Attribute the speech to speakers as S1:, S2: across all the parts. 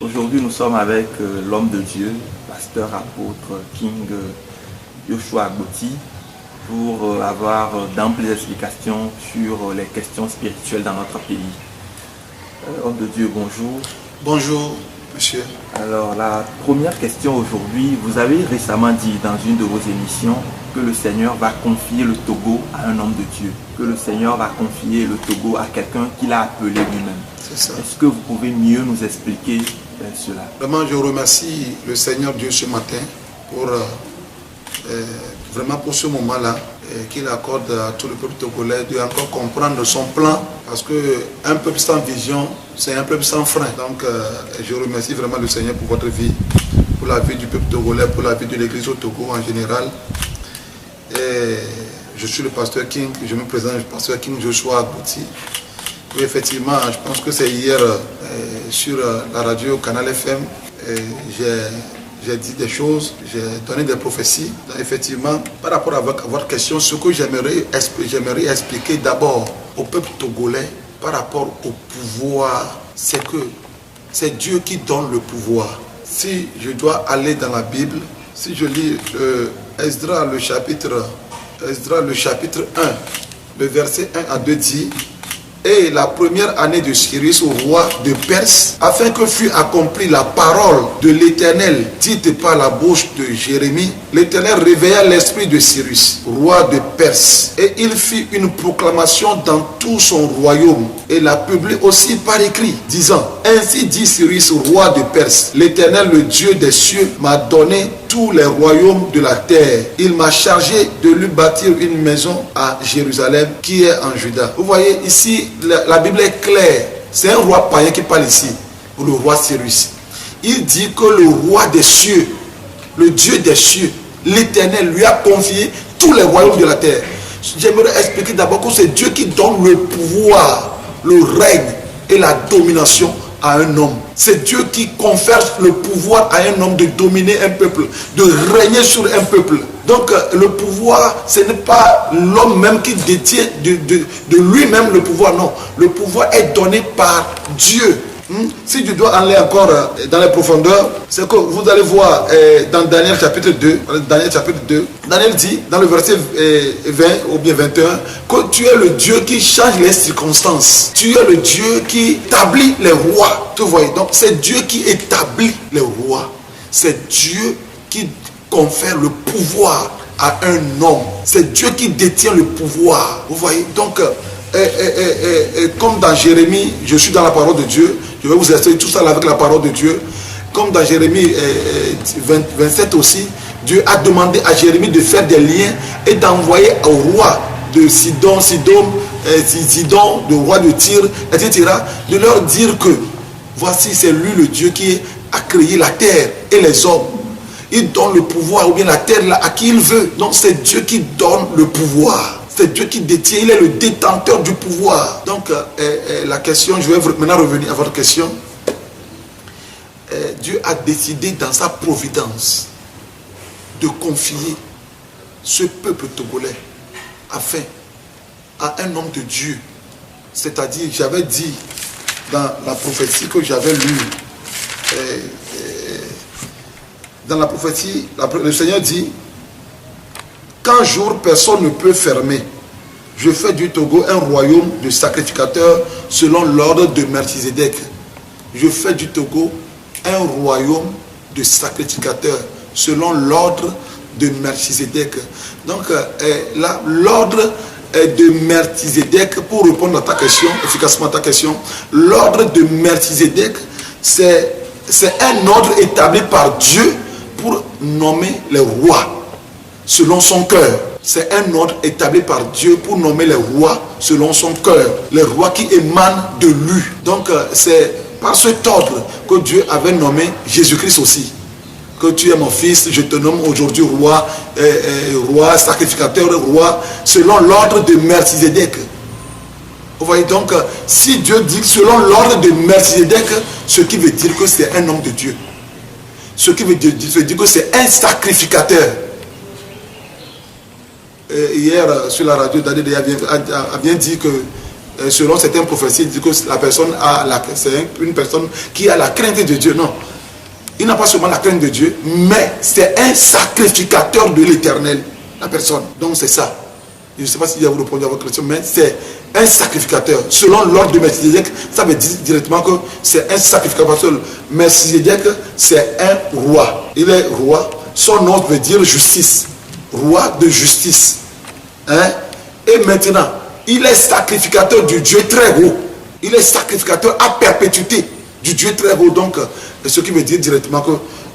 S1: Aujourd'hui, nous sommes avec l'homme de Dieu, pasteur apôtre King Yoshua Agboti, pour avoir d'amples explications sur les questions spirituelles dans notre pays. Homme de Dieu, bonjour.
S2: Bonjour, monsieur.
S1: Alors, la première question aujourd'hui, vous avez récemment dit dans une de vos émissions que le Seigneur va confier le Togo à un homme de Dieu, que le Seigneur va confier le Togo à quelqu'un qu'il a appelé lui-même.
S2: C'est ça.
S1: Est-ce que vous pouvez mieux nous expliquer cela?
S2: Vraiment, je remercie le Seigneur Dieu ce matin pour vraiment pour ce moment-là qu'il accorde à tout le peuple togolais de encore comprendre son plan, parce qu'un peuple sans vision, c'est un peuple sans frein. Donc, je remercie vraiment le Seigneur pour votre vie, pour la vie du peuple togolais, pour la vie de l'Église au Togo en général. Et je suis le pasteur King, je me présente, le pasteur King Yoshua Agboti. Oui, effectivement, je pense que c'est hier sur la radio Canal FM, j'ai dit des choses, j'ai donné des prophéties. Donc, effectivement, par rapport à votre question, ce que j'aimerais expliquer d'abord au peuple togolais par rapport au pouvoir, c'est que c'est Dieu qui donne le pouvoir. Si je dois aller dans la Bible, si je lis Esdras le chapitre 1, le verset 1 à 2 dit: et la première année de Cyrus, au roi de Perse, afin que fût accomplie la parole de l'Éternel, dite par la bouche de Jérémie, l'Éternel réveilla l'esprit de Cyrus, roi de Perse. Et il fit une proclamation dans tout son royaume, et la publie aussi par écrit, disant: ainsi dit Cyrus, roi de Perse, l'Éternel, le Dieu des cieux, m'a donné tous les royaumes de la terre. Il m'a chargé de lui bâtir une maison à Jérusalem qui est en Juda. Vous voyez ici, la Bible est claire. C'est un roi païen qui parle ici, pour le roi Cyrus. Il dit que le roi des cieux, le Dieu des cieux, l'Éternel lui a confié tous les royaumes de la terre. J'aimerais expliquer d'abord que c'est Dieu qui donne le pouvoir, le règne et la domination à un homme. C'est Dieu qui confère le pouvoir à un homme de dominer un peuple, de régner sur un peuple. Donc le pouvoir, ce n'est pas l'homme même qui détient de lui-même le pouvoir, non. Le pouvoir est donné par Dieu. Si tu dois aller encore dans les profondeurs, c'est que vous allez voir dans Daniel chapitre 2, Daniel dit dans le verset 20 ou bien 21 que tu es le Dieu qui change les circonstances. Tu es le Dieu qui établit les rois. Tu vois, donc c'est Dieu qui établit les rois. C'est Dieu qui confère le pouvoir à un homme. C'est Dieu qui détient le pouvoir. Vous voyez, donc comme dans Jérémie, je suis dans la parole de Dieu. Je vais vous expliquer tout ça avec la parole de Dieu. Comme dans Jérémie 27 aussi, Dieu a demandé à Jérémie de faire des liens et d'envoyer au roi de Sidon, le roi de Tyr, etc., de leur dire que voici, c'est lui le Dieu qui a créé la terre et les hommes. Il donne le pouvoir ou bien la terre là, à qui il veut. Donc c'est Dieu qui donne le pouvoir. C'est Dieu qui détient, il est le détenteur du pouvoir. Donc la question, je vais maintenant revenir à votre question. Dieu a décidé dans sa providence de confier ce peuple togolais afin à un homme de Dieu. C'est-à-dire, j'avais dit dans la prophétie que j'avais lue, dans la prophétie, le Seigneur dit: qu'un jour personne ne peut fermer, je fais du Togo un royaume de sacrificateurs selon l'ordre de Melchizedek. Je fais du Togo un royaume de sacrificateurs selon l'ordre de Melchizedek. Donc là, l'ordre de Melchizedek, pour répondre à ta question, efficacement à ta question, l'ordre de Melchizedek, c'est un ordre établi par Dieu pour nommer les rois selon son cœur. C'est un ordre établi par Dieu pour nommer les rois selon son cœur. Les rois qui émanent de lui. Donc c'est par cet ordre que Dieu avait nommé Jésus-Christ aussi. Que tu es mon fils, je te nomme aujourd'hui roi, roi, sacrificateur, roi, selon l'ordre de Melchizedek. Vous voyez donc, si Dieu dit selon l'ordre de Melchizedek, ce qui veut dire que c'est un homme de Dieu. Ce qui veut dire que c'est un sacrificateur. Hier, sur la radio, Daniel a bien dit que selon certaines prophéties, dit que la personne c'est une personne qui a la crainte de Dieu. Non. Il n'a pas seulement la crainte de Dieu, mais c'est un sacrificateur de l'Éternel, la personne. Donc c'est ça. Je ne sais pas si vous répondez à votre question, mais c'est un sacrificateur. Selon l'ordre de Melchizedek, ça veut dire directement que c'est un sacrificateur. Melchizedek, c'est un roi. Il est roi. Son nom veut dire justice. Roi de justice. Hein? Et maintenant, il est sacrificateur du Dieu très haut. Il est sacrificateur à perpétuité du Dieu très haut. Donc, ce qui veut dire directement que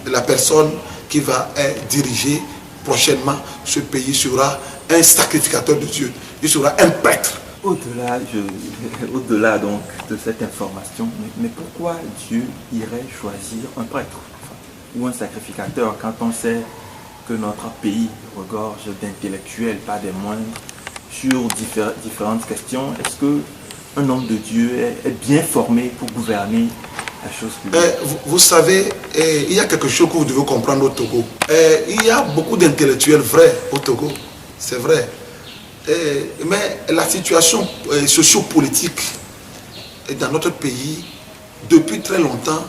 S2: la personne qui va diriger prochainement ce pays sera un sacrificateur de Dieu. Il sera un prêtre.
S1: Au-delà donc de cette information, mais pourquoi Dieu irait choisir un prêtre ou un sacrificateur quand on sait que notre pays regorge d'intellectuels, pas des moindres, sur différentes questions? Est-ce qu'un homme de Dieu est bien formé pour gouverner la chose publique?
S2: Vous savez, il y a quelque chose que vous devez comprendre au Togo. Il y a beaucoup d'intellectuels vrais au Togo, c'est vrai. Mais la situation sociopolitique dans notre pays, depuis très longtemps,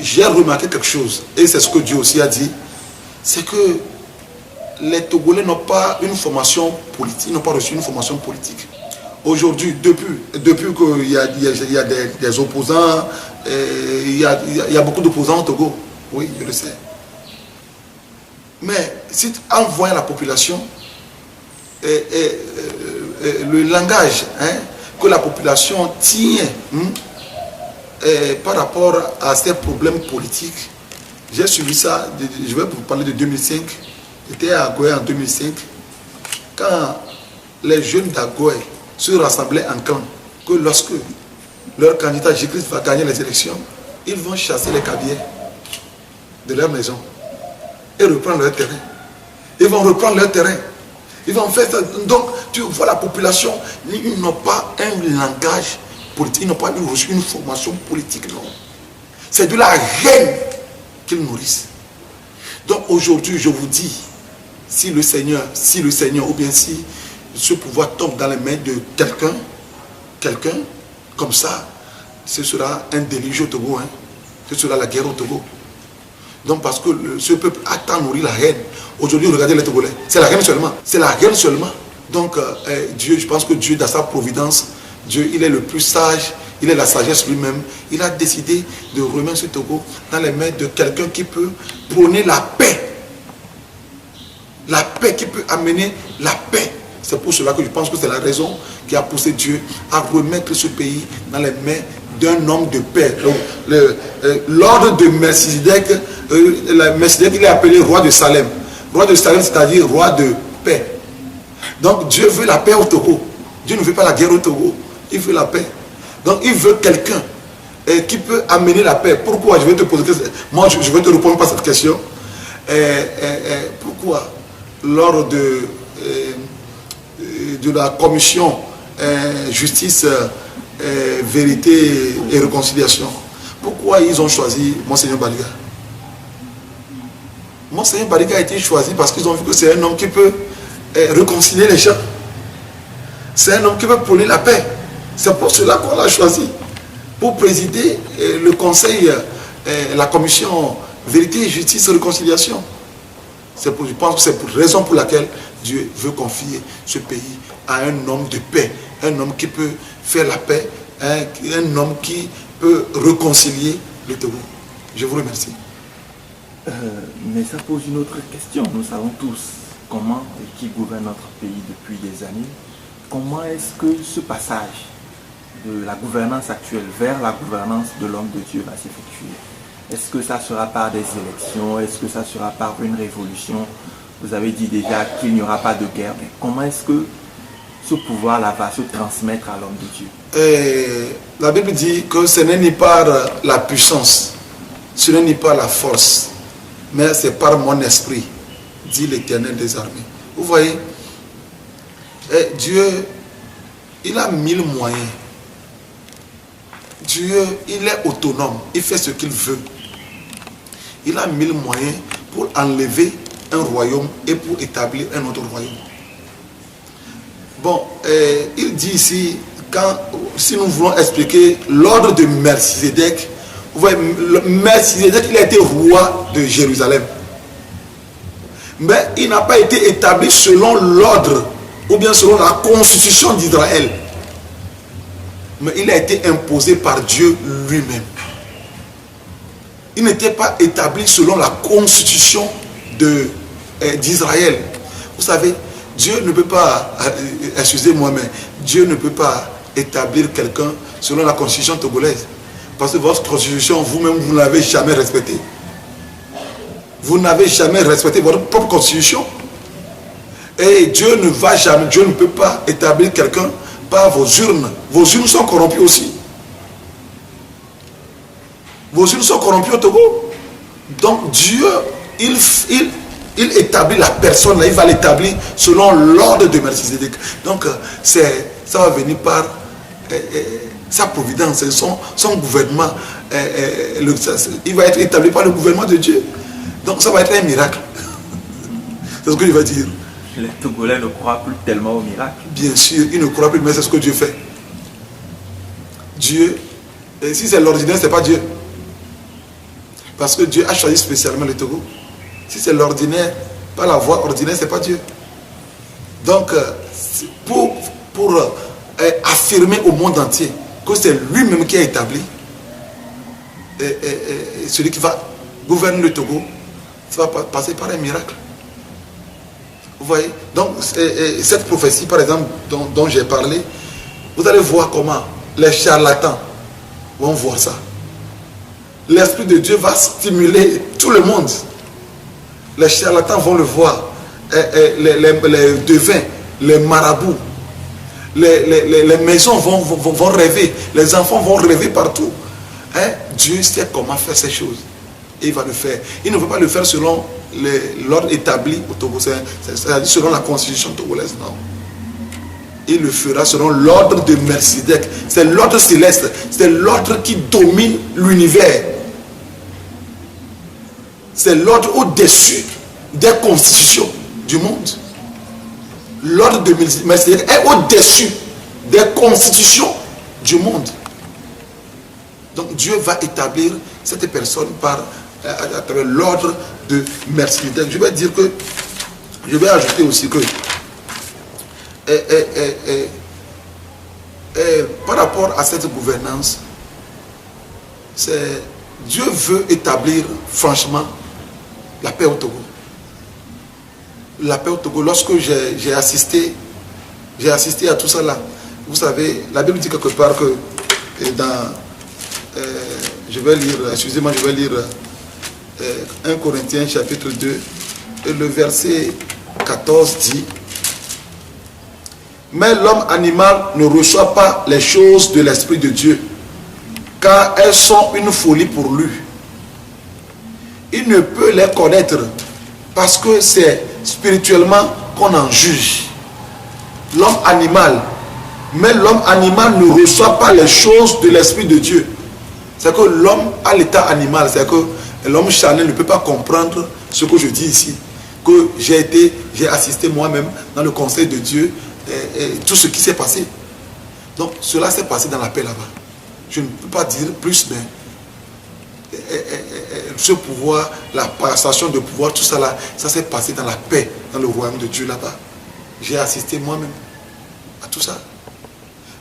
S2: j'ai remarqué quelque chose, et c'est ce que Dieu aussi a dit, c'est que les Togolais n'ont pas une formation politique, n'ont pas reçu une formation politique. Aujourd'hui, depuis qu'il y a des opposants, il y a beaucoup d'opposants au Togo, oui, je le sais. Mais si en voyant la population, le langage que la population tient par rapport à ces problèmes politiques, j'ai suivi ça, je vais vous parler de 2005, j'étais à Agoé en 2005, quand les jeunes d'Agoé se rassemblaient en clan, que lorsque leur candidat Jésus-Christ va gagner les élections, ils vont chasser les cabiais de leur maison et reprendre leur terrain. Ils vont reprendre leur terrain. Ils vont faire ça. Donc, tu vois la population, ils n'ont pas un langage politique, ils n'ont pas reçu une formation politique, non. C'est de la haine qu'ils nourrissent. Donc aujourd'hui, je vous dis, si le Seigneur, ou bien si ce pouvoir tombe dans les mains de quelqu'un, comme ça, ce sera un déluge au Togo, ce sera la guerre au Togo. Donc parce que ce peuple a tant nourri la haine. Aujourd'hui, regardez les Togolais, c'est la haine seulement. C'est la haine seulement. Donc Dieu, je pense que Dieu, dans sa providence, Dieu, il est le plus sage, il est la sagesse lui-même. Il a décidé de remettre ce Togo dans les mains de quelqu'un qui peut prôner la paix. La paix, qui peut amener la paix. C'est pour cela que je pense que c'est la raison qui a poussé Dieu à remettre ce pays dans les mains d'un homme de paix. L'ordre de Melchizedek, Melchizedek, il est appelé roi de Salem. Roi de Salem, c'est-à-dire roi de paix. Donc Dieu veut la paix au Togo. Dieu ne veut pas la guerre au Togo. Il veut la paix. Donc il veut quelqu'un qui peut amener la paix. Pourquoi? Je vais te poser question. Moi, je vais te répondre par cette question. Pourquoi lors de la commission justice, vérité et réconciliation, pourquoi ils ont choisi Monseigneur Baliga? Monseigneur Baliga a été choisi parce qu'ils ont vu que c'est un homme qui peut réconcilier les gens. C'est un homme qui peut prôner la paix. C'est pour cela qu'on l'a choisi, pour présider le conseil, la commission vérité, justice et réconciliation. Je pense que c'est pour raison pour laquelle Dieu veut confier ce pays à un homme de paix, un homme qui peut faire la paix, un homme qui peut réconcilier le Togo. Je vous remercie.
S1: Mais ça pose une autre question. Nous savons tous comment et qui gouverne notre pays depuis des années. Comment est-ce que ce passage de la gouvernance actuelle vers la gouvernance de l'homme de Dieu va s'effectuer? Est-ce que ça sera par des élections? Est-ce que ça sera par une révolution? Vous avez dit déjà qu'il n'y aura pas de guerre, mais comment est-ce que ce pouvoir-là va se transmettre à l'homme de Dieu?
S2: La Bible dit que ce n'est ni par la puissance, ce n'est ni par la force, mais c'est par mon esprit, dit l'Éternel des armées. Vous voyez, Dieu, il a 1000 moyens. Dieu, il est autonome, il fait ce qu'il veut. Il a 1000 moyens pour enlever un royaume et pour établir un autre royaume. Bon, il dit ici, si nous voulons expliquer l'ordre de Melchizedek, vous voyez, Melchizedek, il a été roi de Jérusalem. Mais il n'a pas été établi selon l'ordre ou bien selon la constitution d'Israël. Mais il a été imposé par Dieu lui-même. Il n'était pas établi selon la constitution d'Israël. Vous savez, Dieu ne peut pas, excusez-moi, mais Dieu ne peut pas établir quelqu'un selon la constitution togolaise. Parce que votre constitution, vous-même, vous ne l'avez jamais respectée. Vous n'avez jamais respecté votre propre constitution. Et Dieu ne va jamais, Dieu ne peut pas établir quelqu'un par vos urnes. Vos urnes sont corrompues aussi. Vos urnes sont corrompues au Togo. Donc Dieu, il établit la personne, là, il va l'établir selon l'ordre de Melchizedek. Donc ça va venir par sa providence, son gouvernement. Il va être établi par le gouvernement de Dieu. Donc ça va être un miracle. C'est ce que je vais dire.
S1: Les Togolais ne croient plus tellement au miracle.
S2: Bien sûr, ils ne croient plus, mais c'est ce que Dieu fait. Dieu, et si c'est l'ordinaire, ce n'est pas Dieu. Parce que Dieu a choisi spécialement le Togo. Si c'est l'ordinaire, pas la voie ordinaire, ce n'est pas Dieu. Donc, pour affirmer au monde entier que c'est lui-même qui a établi celui qui va gouverner le Togo, ça va passer par un miracle. Vous voyez? Donc, cette prophétie, par exemple, dont j'ai parlé, vous allez voir comment les charlatans vont voir ça. L'Esprit de Dieu va stimuler tout le monde. Les charlatans vont le voir. Les devins, les marabouts, les maisons vont rêver. Les enfants vont rêver partout. Hein? Dieu sait comment faire ces choses. Et il va le faire. Il ne veut pas le faire selon l'ordre établi au Togo, c'est-à-dire selon la constitution togolaise, non. Il le fera selon l'ordre de Melchizedek. C'est l'ordre céleste, c'est l'ordre qui domine l'univers. C'est l'ordre au-dessus des constitutions du monde. L'ordre de Melchizedek est au-dessus des constitutions du monde. Donc Dieu va établir cette personne à travers l'ordre de Melchizedek. Je vais dire que, je vais ajouter aussi que par rapport à cette gouvernance, Dieu veut établir franchement la paix au Togo. La paix au Togo, lorsque j'ai assisté à tout ça là, vous savez, la Bible dit quelque part que je vais lire, excusez-moi, je vais lire 1 Corinthiens chapitre 2 et le verset 14 dit: mais l'homme animal ne reçoit pas les choses de l'Esprit de Dieu, car elles sont une folie pour lui. Il ne peut les connaître parce que c'est spirituellement qu'on en juge. L'homme animal, mais l'homme animal ne reçoit pas les choses de l'Esprit de Dieu. C'est que l'homme a l'état animal, c'est que l'homme charnel ne peut pas comprendre ce que je dis ici, que j'ai assisté moi-même dans le conseil de Dieu, et tout ce qui s'est passé. Donc cela s'est passé dans la paix là-bas. Je ne peux pas dire plus, mais ce pouvoir, la passation de pouvoir, tout ça là, ça s'est passé dans la paix, dans le royaume de Dieu là-bas. J'ai assisté moi-même à tout ça.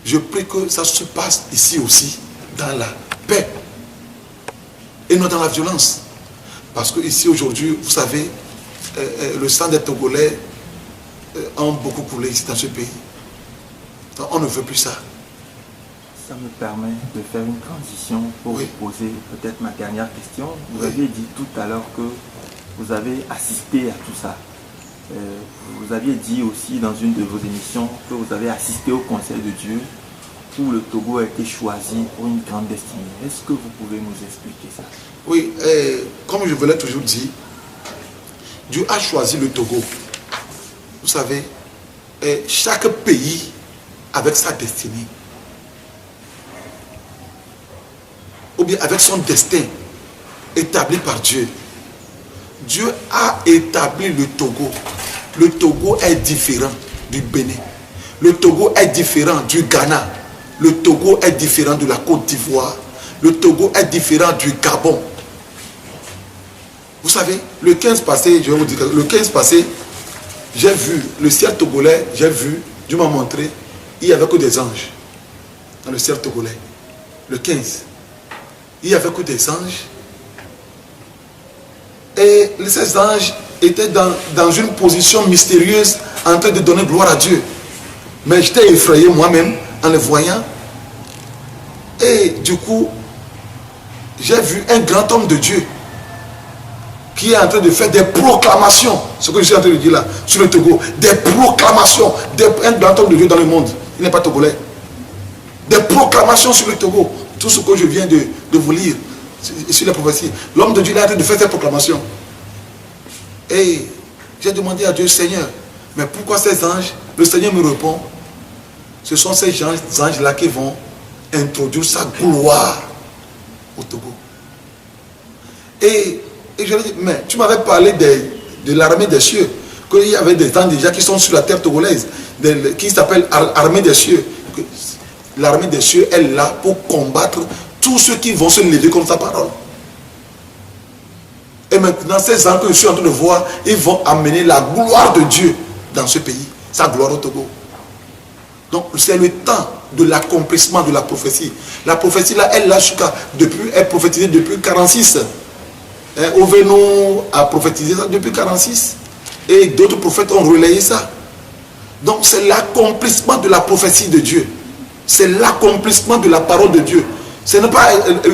S2: Je prie que ça se passe ici aussi, dans la paix, et non dans la violence. Parce que ici aujourd'hui, vous savez, le sang des Togolais ont beaucoup coulé ici dans ce pays. Donc on ne veut plus ça.
S1: Ça me permet de faire une transition pour
S2: oui.
S1: poser peut-être ma dernière question. Vous aviez dit tout à l'heure que vous avez assisté à tout ça. Vous aviez dit aussi dans une de vos émissions que vous avez assisté au Conseil de Dieu où le Togo a été choisi pour une grande destinée. Est-ce que vous pouvez nous expliquer ça?
S2: Oui, comme je vous l'ai toujours dit, Dieu a choisi le Togo. Vous savez, chaque pays avec sa destinée. Ou bien avec son destin établi par Dieu. Dieu a établi le Togo. Le Togo est différent du Bénin. Le Togo est différent du Ghana. Le Togo est différent de la Côte d'Ivoire. Le Togo est différent du Gabon. Vous savez, le 15 passé, je vais vous dire, le 15 passé, j'ai vu le ciel togolais, j'ai vu, Dieu m'a montré, il n'y avait que des anges dans le ciel togolais. Le 15, il n'y avait que des anges. Et ces anges étaient dans une position mystérieuse en train de donner gloire à Dieu. Mais j'étais effrayé moi-même en les voyant. Et du coup, j'ai vu un grand homme de Dieu qui est en train de faire des proclamations, ce que je suis en train de dire là, sur le Togo, des proclamations, un grand homme de Dieu dans le monde, il n'est pas togolais, des proclamations sur le Togo, tout ce que je viens de vous lire, sur les prophéties, l'homme de Dieu est en train de faire ces proclamations. Et j'ai demandé à Dieu, Seigneur, mais pourquoi ces anges? Le Seigneur me répond, ce sont ces anges-là qui vont introduire sa gloire au Togo. Et je lui ai dit, mais tu m'avais parlé de l'armée des cieux, qu'il y avait des gens déjà qui sont sur la terre togolaise, qui s'appelle armée des cieux. L'armée des cieux est là pour combattre tous ceux qui vont se lever contre sa parole. Et maintenant, ces gens que je suis en train de voir, ils vont amener la gloire de Dieu dans ce pays, sa gloire au Togo. Donc, c'est le temps de l'accomplissement de la prophétie. La prophétie, là, elle est prophétisée depuis 46. Oveno a prophétisé ça depuis 46 et d'autres prophètes ont relayé ça. Donc c'est l'accomplissement de la prophétie de Dieu, c'est l'accomplissement de la parole de Dieu. Ce n'est pas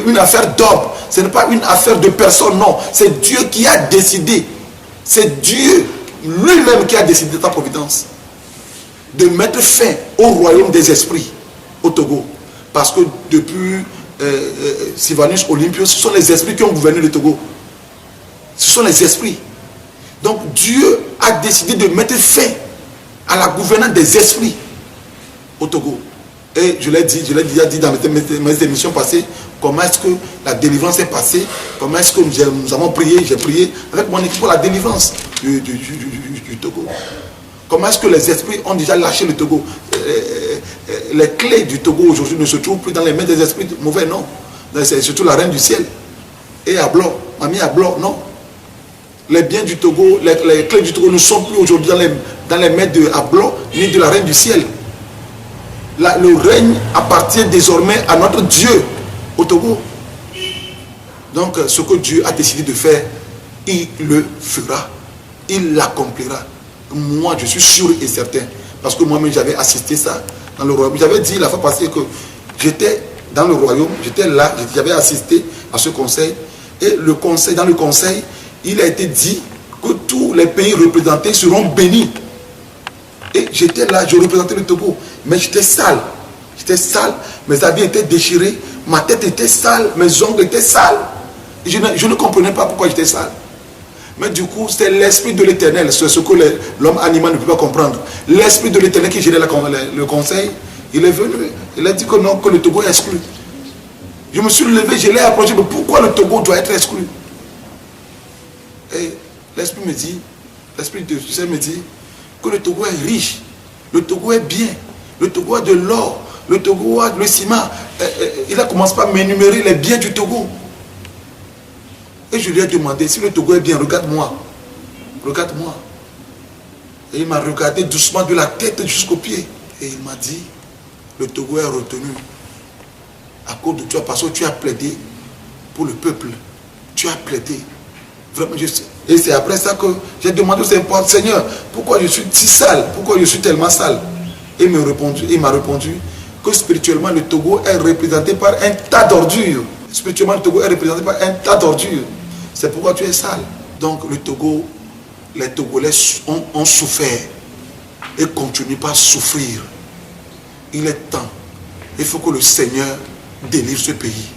S2: une affaire d'homme, ce n'est pas une affaire de personne, non, c'est Dieu qui a décidé, c'est Dieu lui-même qui a décidé de ta providence de mettre fin au royaume des esprits au Togo, parce que depuis Sylvanus Olympios, ce sont les esprits qui ont gouverné le Togo. Ce sont les esprits. Donc Dieu a décidé de mettre fin à la gouvernance des esprits au Togo. Et je l'ai déjà dit dans mes émissions passées, comment est-ce que la délivrance est passée, comment est-ce que nous avons prié, j'ai prié avec mon équipe pour la délivrance du Togo. Comment est-ce que les esprits ont déjà lâché le Togo. Les clés du Togo aujourd'hui ne se trouvent plus dans les mains des esprits mauvais, non. C'est surtout la reine du ciel. Et Ablo, Mamie Ablo, non. Les biens du Togo, les clés du Togo ne sont plus aujourd'hui dans les mains de Ablo ni de la reine du ciel. Le règne appartient désormais à notre Dieu au Togo. Donc ce que Dieu a décidé de faire, il le fera, il l'accomplira. Moi je suis sûr et certain, parce que moi-même j'avais assisté ça dans le royaume. J'avais dit la fois passée que j'étais dans le royaume, j'étais là, j'avais assisté à ce conseil. Et dans le conseil, il a été dit que tous les pays représentés seront bénis. Et j'étais là, je représentais le Togo, mais j'étais sale. J'étais sale, mes habits étaient déchirés, ma tête était sale, mes ongles étaient sales. Je ne comprenais pas pourquoi j'étais sale. Mais du coup, c'est l'esprit de l'éternel, c'est ce que l'homme animal ne peut pas comprendre. L'esprit de l'éternel qui gérait le conseil, il est venu, il a dit que non, que le Togo est exclu. Je me suis levé, je l'ai approché, mais pourquoi le Togo doit être exclu? Et l'esprit me dit, l'esprit de Dieu me dit que le Togo est riche, le Togo est bien, le Togo a de l'or, le Togo a le ciment. Il a commencé par m'énumérer les biens du Togo. Et je lui ai demandé, si le Togo est bien, regarde-moi. Regarde-moi. Et il m'a regardé doucement de la tête jusqu'aux pieds. Et il m'a dit, le Togo est retenu à cause de toi, parce que tu as plaidé pour le peuple. Tu as plaidé. Vraiment, et c'est après ça que j'ai demandé au Seigneur, pourquoi je suis si sale, pourquoi je suis tellement sale. Et il m'a répondu que spirituellement le Togo est représenté par un tas d'ordures. Spirituellement le Togo est représenté par un tas d'ordures. C'est pourquoi tu es sale. Donc le Togo, les Togolais ont souffert et continuent pas à souffrir. Il est temps. Il faut que le Seigneur délivre ce pays.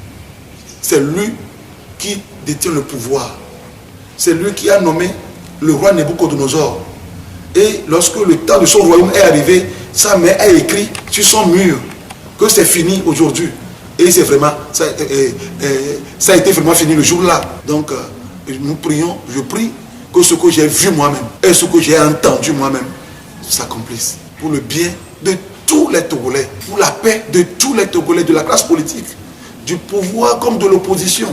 S2: C'est lui qui détient le pouvoir. C'est lui qui a nommé le roi Nebuchadnezzar. Et lorsque le temps de son royaume est arrivé, sa mère a écrit sur son mur que c'est fini aujourd'hui. Et c'est vraiment, ça a été vraiment fini le jour-là. Donc nous prions, je prie que ce que j'ai vu moi-même et ce que j'ai entendu moi-même s'accomplisse pour le bien de tous les Togolais, pour la paix de tous les Togolais, de la classe politique, du pouvoir comme de l'opposition,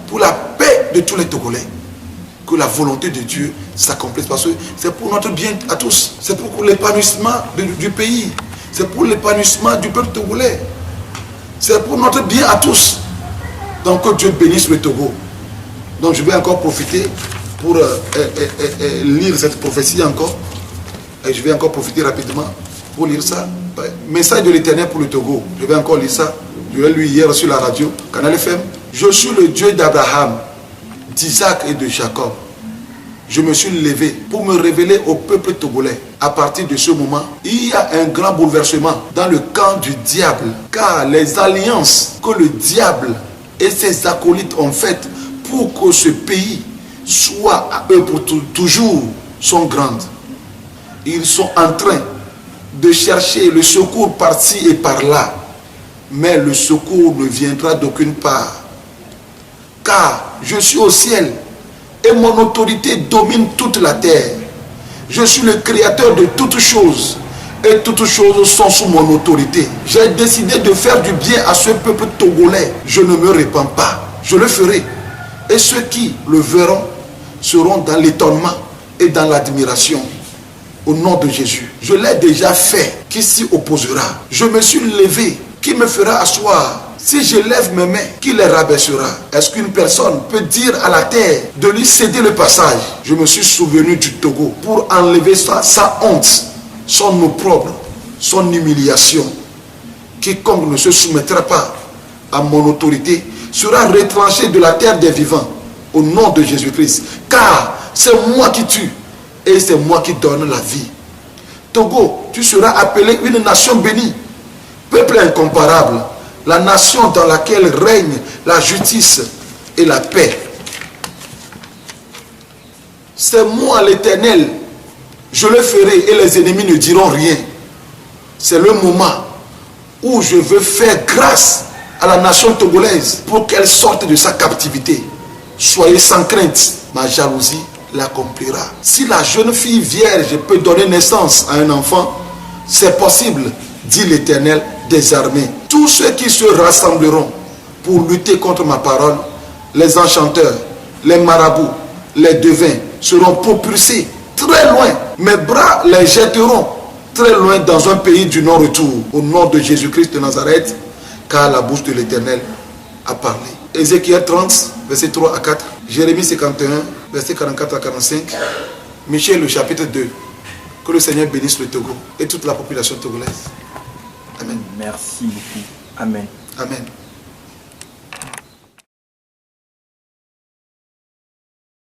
S2: pour la paix de tous les Togolais. Que la volonté de Dieu s'accomplisse, parce que c'est pour notre bien à tous, c'est pour l'épanouissement du pays, c'est pour l'épanouissement du peuple togolais, c'est pour notre bien à tous. Donc que Dieu bénisse le Togo. Donc je vais encore profiter pour lire cette prophétie encore, et je vais encore profiter rapidement pour lire ça. Message de l'Éternel pour le Togo, je vais encore lire ça, je l'ai lu hier sur la radio, Canal FM. Je suis le Dieu d'Abraham, d'Isaac et de Jacob. Je me suis levé pour me révéler au peuple togolais. À partir de ce moment, il y a un grand bouleversement dans le camp du diable, car les alliances que le diable et ses acolytes ont faites pour que ce pays soit à eux pour toujours sont grandes. Ils sont en train de chercher le secours par-ci et par-là, mais le secours ne viendra d'aucune part. Car je suis au ciel et mon autorité domine toute la terre. Je suis le créateur de toutes choses et toutes choses sont sous mon autorité. J'ai décidé de faire du bien à ce peuple togolais. Je ne me répands pas, je le ferai. Et ceux qui le verront seront dans l'étonnement et dans l'admiration. Au nom de Jésus, je l'ai déjà fait. Qui s'y opposera? Je me suis levé. Qui me fera asseoir? Si je lève mes mains, qui les rabaissera? Est-ce qu'une personne peut dire à la terre de lui céder le passage? Je me suis souvenu du Togo pour enlever sa honte, son opprobre, son humiliation. Quiconque ne se soumettra pas à mon autorité sera retranché de la terre des vivants au nom de Jésus-Christ. Car c'est moi qui tue et c'est moi qui donne la vie. Togo, tu seras appelé une nation bénie, peuple incomparable, la nation dans laquelle règne la justice et la paix. C'est moi l'Éternel, je le ferai et les ennemis ne diront rien. C'est le moment où je veux faire grâce à la nation togolaise pour qu'elle sorte de sa captivité. Soyez sans crainte, ma jalousie l'accomplira. Si la jeune fille vierge peut donner naissance à un enfant, c'est possible, dit l'Éternel des armées. Tous ceux qui se rassembleront pour lutter contre ma parole, les enchanteurs, les marabouts, les devins, seront propulsés très loin. Mes bras les jetteront très loin dans un pays du non-retour. Au nom de Jésus-Christ de Nazareth, car la bouche de l'Éternel a parlé. Ézéchiel 30, verset 3 à 4. Jérémie 51, verset 44 à 45. Michel, le chapitre 2. Que le Seigneur bénisse le Togo et toute la population togolaise. Amen.
S1: Merci beaucoup. Amen.
S2: Amen.